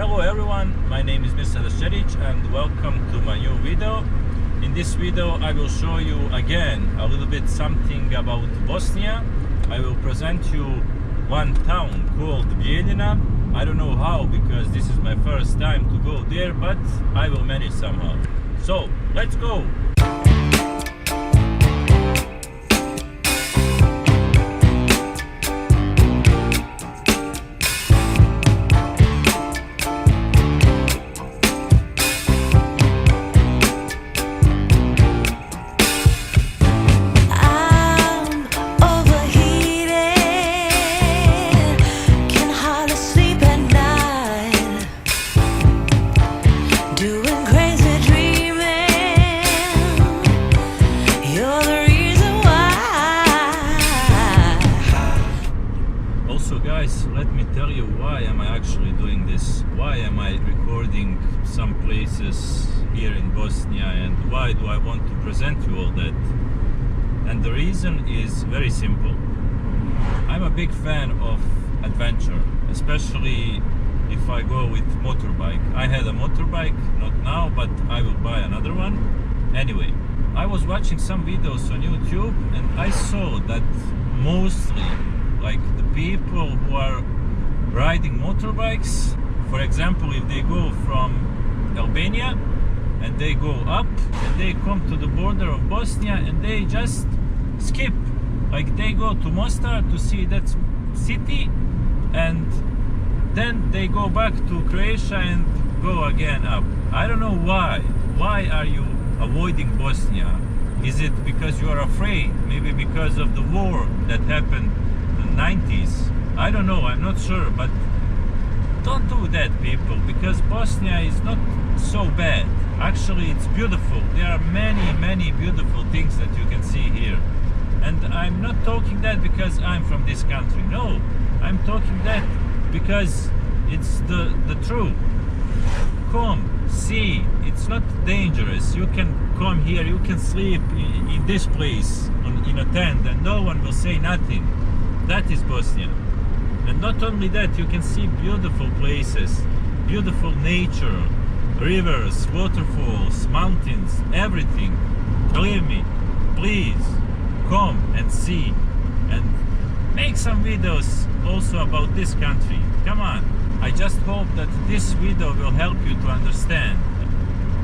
Hello everyone, my name is Mr. Bijeljina and welcome to my new video. In this video I will show you again a little bit something about Bosnia. I will present you one town called Bijeljina. I don't know how because this is my first time to go there, but I will manage somehow. So, let's go! Guys, let me tell you why am I actually doing this. Why am I recording some places here in Bosnia and why do I want to present you all that? And the reason is very simple. I'm a big fan of adventure, especially if I go with motorbike. I had a motorbike, not now, but I will buy another one. Anyway, I was watching some videos on YouTube and I saw that mostly like the people who are riding motorbikes, for example, if they go from Albania and they go up and they come to the border of Bosnia and they just skip, like they go to Mostar to see that city and then they go back to Croatia and go again up. I don't know why. Why are you avoiding Bosnia? Is it because you are afraid? Maybe because of the war that happened 90s. I don't know, I'm not sure, but don't do that, people, because Bosnia is not so bad. Actually, it's beautiful. There are many beautiful things that you can see here. And I'm not talking that because I'm from this country. No, I'm talking that because it's the truth. Come, see, it's not dangerous. You can come here, you can sleep in this place in a tent and no one will say nothing. That is Bosnia. And not only that, you can see beautiful places, beautiful nature, rivers, waterfalls, mountains, everything. Believe me, please come and see and make some videos also about this country. Come on. I just hope that this video will help you to understand.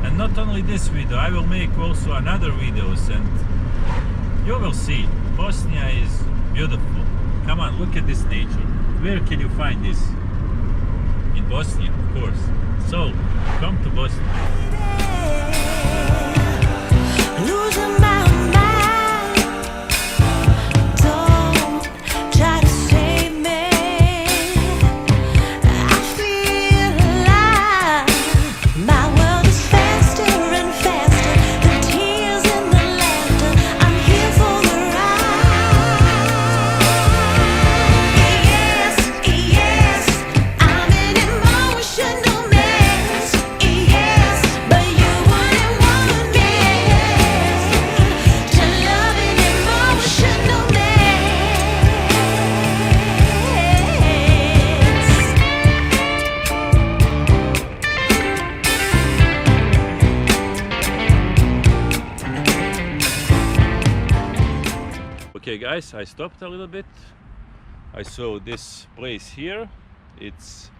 And not only this video, I will make also another videos and you will see Bosnia is beautiful. Come on, look at this nature. Where can you find this? In Bosnia, of course. So, come to Bosnia. Losing my mind. Don't try to save me. I feel alive. My world is faster and faster. The tears and the laughter. I'm here for the ride. Yes, I'm an emotional mess. Yes, but you wouldn't want me to love an emotional mess. Okay guys, I stopped a little bit. I saw this place here. It's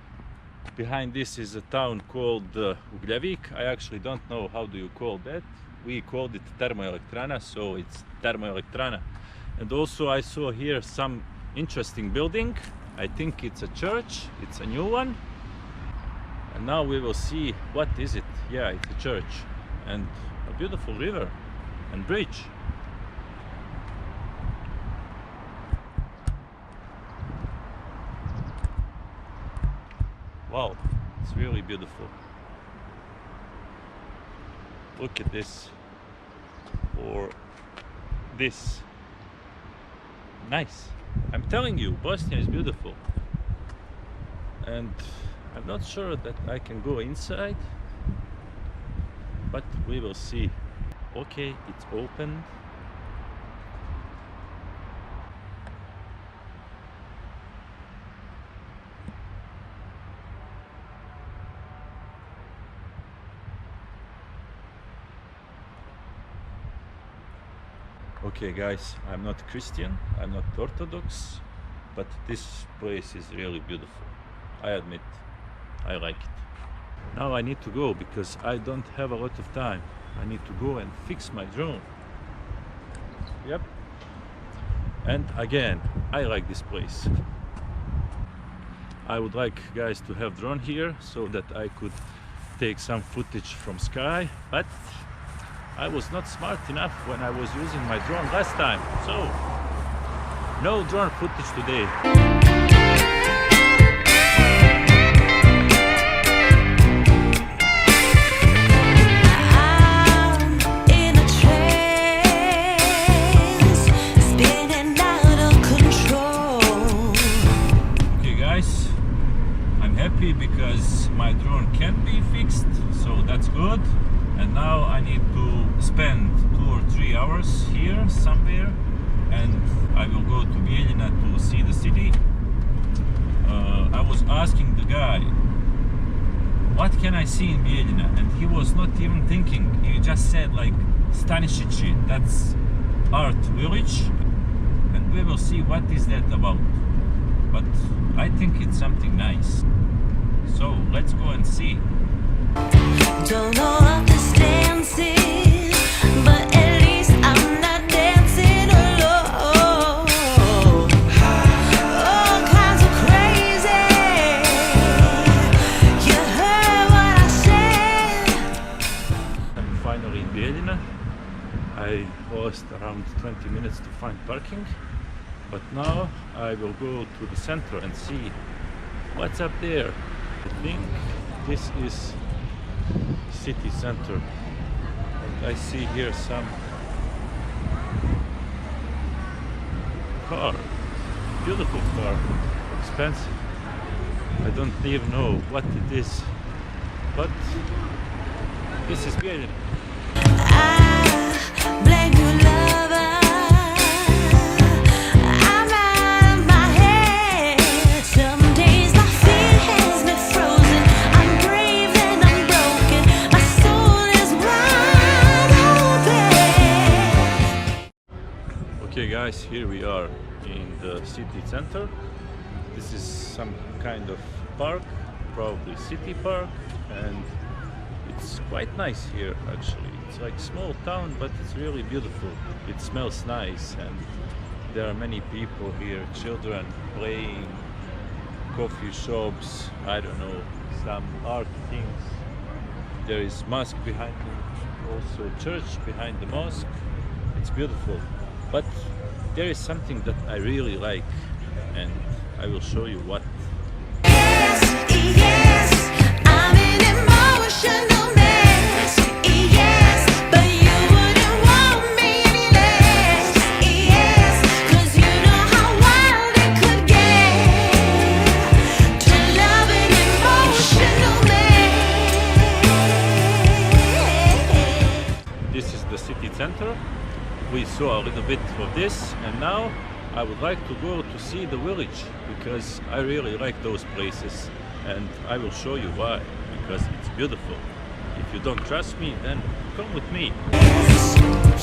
behind this is a town called Ugljevik. I actually don't know how do you call that. We called it Termoelektrana, so it's Termoelektrana. And also I saw here some interesting building. I think it's a church, it's a new one. And now we will see what is it. Yeah, it's a church and a beautiful river and bridge. Wow, it's really beautiful. Look at this. Or this. Nice. I'm telling you, Bosnia is beautiful. And I'm not sure that I can go inside, but we will see. Okay, it's open. Okay guys, I'm not Christian, I'm not Orthodox, but this place is really beautiful. I admit, I like it. Now I need to go because I don't have a lot of time. I need to go and fix my drone. Yep. And again, I like this place. I would like guys to have drone here so that I could take some footage from sky, but I was not smart enough when I was using my drone last time, so no drone footage today. Because my drone can be fixed, so that's good. And now I need to spend 2 or 3 hours here somewhere, and I will go to Bijeljina to see the city. I was asking the guy, what can I see in Bijeljina? And he was not even thinking. He just said like Stanisići, that's art village, and we will see what is that about. But I think it's something nice. So let's go and see. Don't know what this dance is, but at least I'm not dancing alone. All kinds of crazy. You heard what I said. I'm finally in Bijeljina. I lost around 20 minutes to find parking, but now I will go to the center and see what's up there. I think this is city center, and I see here some car, beautiful car, expensive. I don't even know what it is, but this is Bijeljina. I blame you, lover. I'm out of my head. Some days my feet has me frozen. I'm brave and I'm broken. My soul is wide open. Okay guys, here we are in the city center. This is some kind of park, probably city park, and it's quite nice here actually. It's like small town, but it's really beautiful. It smells nice, and there are many people here, children playing, coffee shops, I don't know, some art things. There is mosque behind me, also church behind the mosque. It's beautiful, but there is something that I really like, and I will show you what. Yes, yes, I'm an emotional mess. Yes, but you wouldn't want me any less. Yes, 'cause you know how wild it could get to love an emotional mess. This is the city center. We saw a little bit of this, and now I would like to go to see the village because I really like those places, and I will show you why, because it's beautiful. If you don't trust me, then come with me.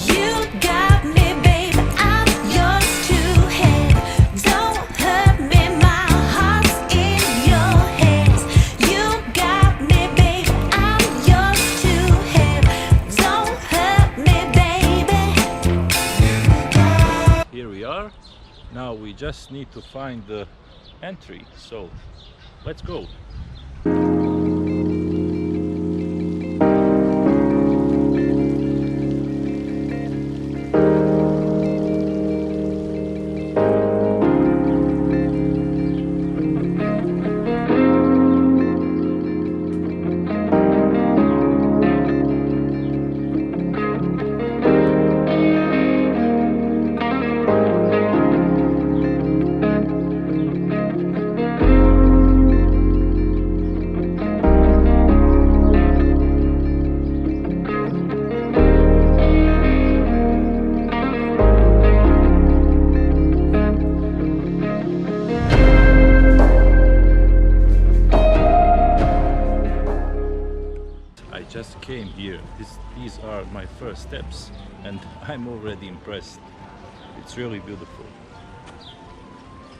You got me, babe, I'm yours to have. Don't hurt me, my heart's in your hands. You got me, babe, I'm yours to have. Don't hurt me, baby. Here we are. Now we just need to find the entry, so let's go. just came here. These are my first steps and I'm already impressed. It's really beautiful.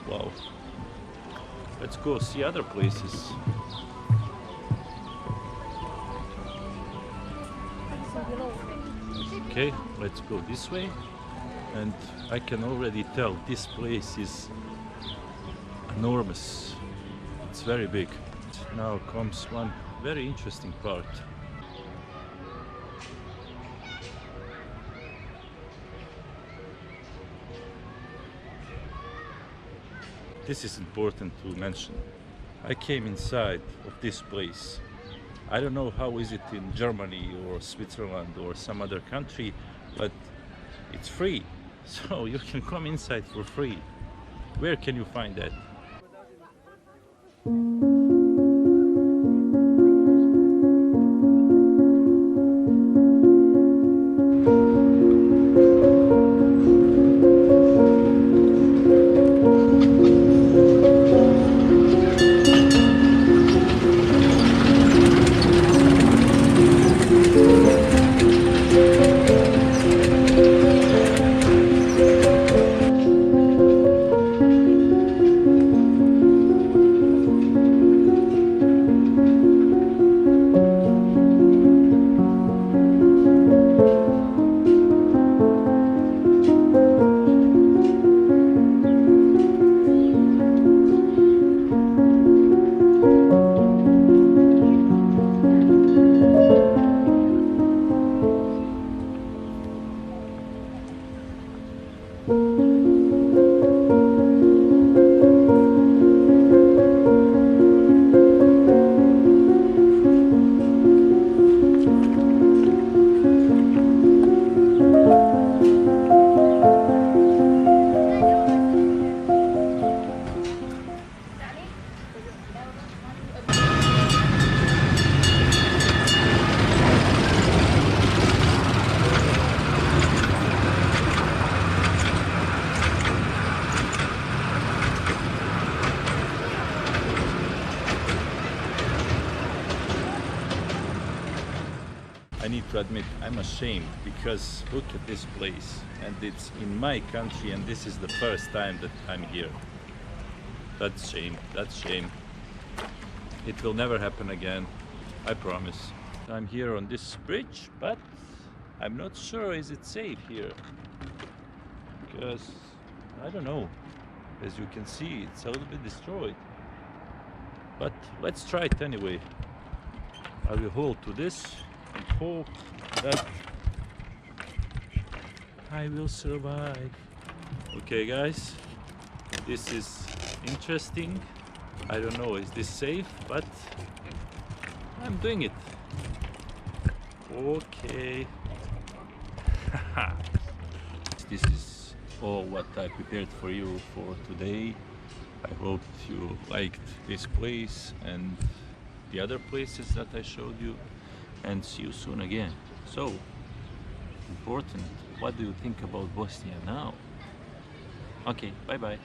Wow. Let's go see other places. Okay, let's go this way. And I can already tell this place is enormous. It's very big. Now comes one very interesting part. This is important to mention. I came inside of this place. I don't know how is it in Germany or Switzerland or some other country, but it's free. So you can come inside for free. Where can you find that? I need to admit I'm ashamed because look at this place and it's in my country and this is the first time that I'm here. That's shame, that's shame. It will never happen again, I promise. I'm here on this bridge, but I'm not sure is it safe here. Because, I don't know, as you can see it's a little bit destroyed. But let's try it anyway. I will hold to this and hope that I will survive. Okay guys, this is interesting. I don't know, is this safe? But I'm doing it. Okay. This is all what I prepared for you for today. I hope you liked this place and the other places that I showed you, and see you soon again. So, important, what do you think about Bosnia now? Okay, bye bye.